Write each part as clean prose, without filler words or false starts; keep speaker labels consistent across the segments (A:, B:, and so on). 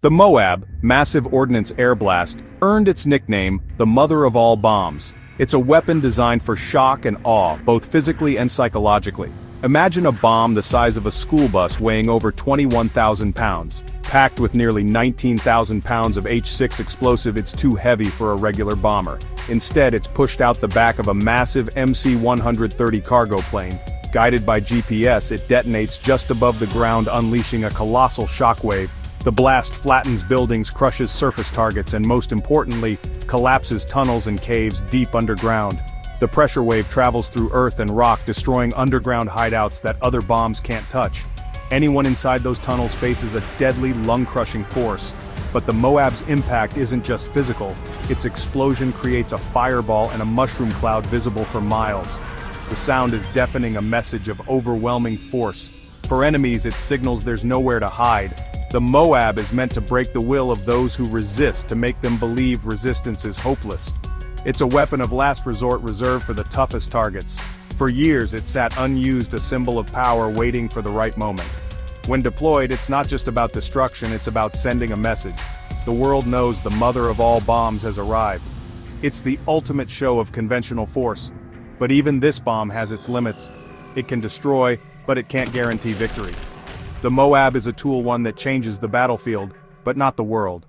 A: The MOAB, Massive Ordnance Air Blast, earned its nickname, the mother of all bombs. It's a weapon designed for shock and awe, both physically and psychologically. Imagine a bomb the size of a school bus weighing over 21,000 pounds. Packed with nearly 19,000 pounds of H6 explosive, it's too heavy for a regular bomber. Instead, it's pushed out the back of a massive MC-130 cargo plane. Guided by GPS, it detonates just above the ground, unleashing a colossal shockwave. The blast flattens buildings, crushes surface targets, and most importantly, collapses tunnels and caves deep underground. The pressure wave travels through earth and rock, destroying underground hideouts that other bombs can't touch. Anyone inside those tunnels faces a deadly, lung-crushing force. But the MOAB's impact isn't just physical. Its explosion creates a fireball and a mushroom cloud visible for miles. The sound is deafening, a message of overwhelming force. For enemies, it signals there's nowhere to hide. The MOAB is meant to break the will of those who resist, to make them believe resistance is hopeless. It's a weapon of last resort reserved for the toughest targets. For years it sat unused, a symbol of power waiting for the right moment. When deployed, it's not just about destruction, it's about sending a message. The world knows the mother of all bombs has arrived. It's the ultimate show of conventional force. But even this bomb has its limits. It can destroy, but it can't guarantee victory. The MOAB is a tool, one that changes the battlefield, but not the world.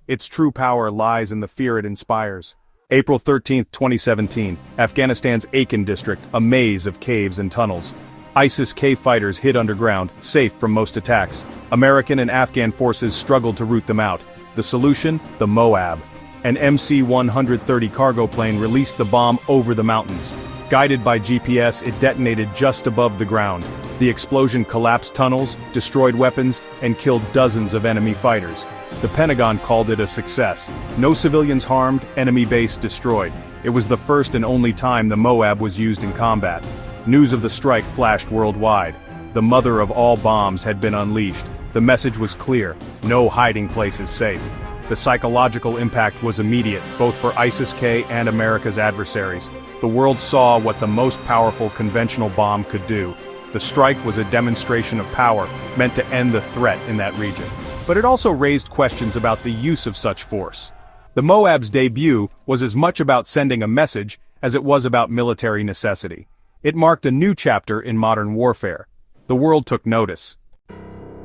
A: Its true power lies in the fear it inspires. April 13, 2017, Afghanistan's Akin district, a maze of caves and tunnels. ISIS-K fighters hid underground, safe from most attacks. American and Afghan forces struggled to root them out. The solution? The MOAB. An MC-130 cargo plane released the bomb over the mountains. Guided by GPS, it detonated just above the ground. The explosion collapsed tunnels, destroyed weapons, and killed dozens of enemy fighters. The Pentagon called it a success. No civilians harmed, enemy base destroyed. It was the first and only time the MOAB was used in combat. News of the strike flashed worldwide. The mother of all bombs had been unleashed. The message was clear: no hiding place is safe. The psychological impact was immediate, both for ISIS-K and America's adversaries. The world saw what the most powerful conventional bomb could do. The strike was a demonstration of power, meant to end the threat in that region. But it also raised questions about the use of such force. The MOAB's debut was as much about sending a message as it was about military necessity. It marked a new chapter in modern warfare. The world took notice.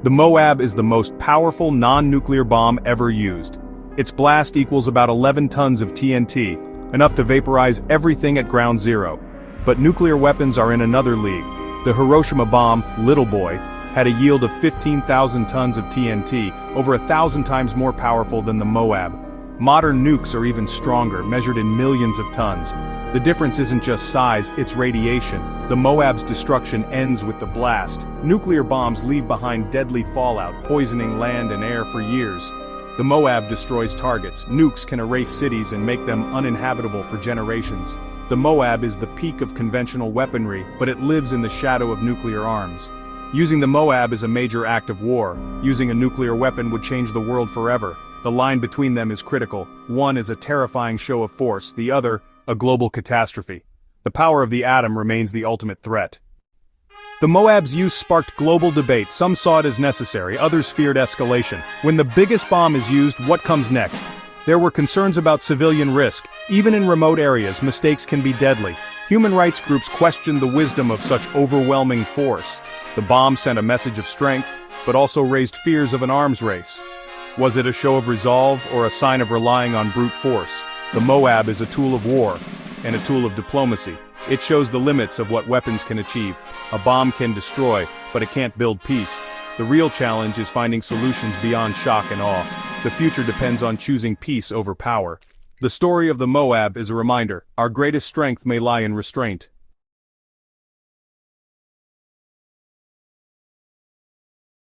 A: The MOAB is the most powerful non-nuclear bomb ever used. Its blast equals about 11 tons of TNT, enough to vaporize everything at ground zero. But nuclear weapons are in another league. The Hiroshima bomb, Little Boy, had a yield of 15,000 tons of TNT, over 1,000 times more powerful than the MOAB. Modern nukes are even stronger, measured in millions of tons. The difference isn't just size, it's radiation. The MOAB's destruction ends with the blast. Nuclear bombs leave behind deadly fallout, poisoning land and air for years. The MOAB destroys targets. Nukes can erase cities and make them uninhabitable for generations. The MOAB is the peak of conventional weaponry, but it lives in the shadow of nuclear arms. Using the MOAB is a major act of war. Using a nuclear weapon would change the world forever. The line between them is critical. One is a terrifying show of force, the other, a global catastrophe. The power of the atom remains the ultimate threat. The MOAB's use sparked global debate. Some saw it as necessary, others feared escalation. When the biggest bomb is used, what comes next? There were concerns about civilian risk. Even in remote areas, mistakes can be deadly. Human rights groups questioned the wisdom of such overwhelming force. The bomb sent a message of strength, but also raised fears of an arms race. Was it a show of resolve or a sign of relying on brute force? The MOAB is a tool of war and a tool of diplomacy. It shows the limits of what weapons can achieve. A bomb can destroy, but it can't build peace. The real challenge is finding solutions beyond shock and awe. The future depends on choosing peace over power. The story of the MOAB is a reminder: our greatest strength may lie in restraint.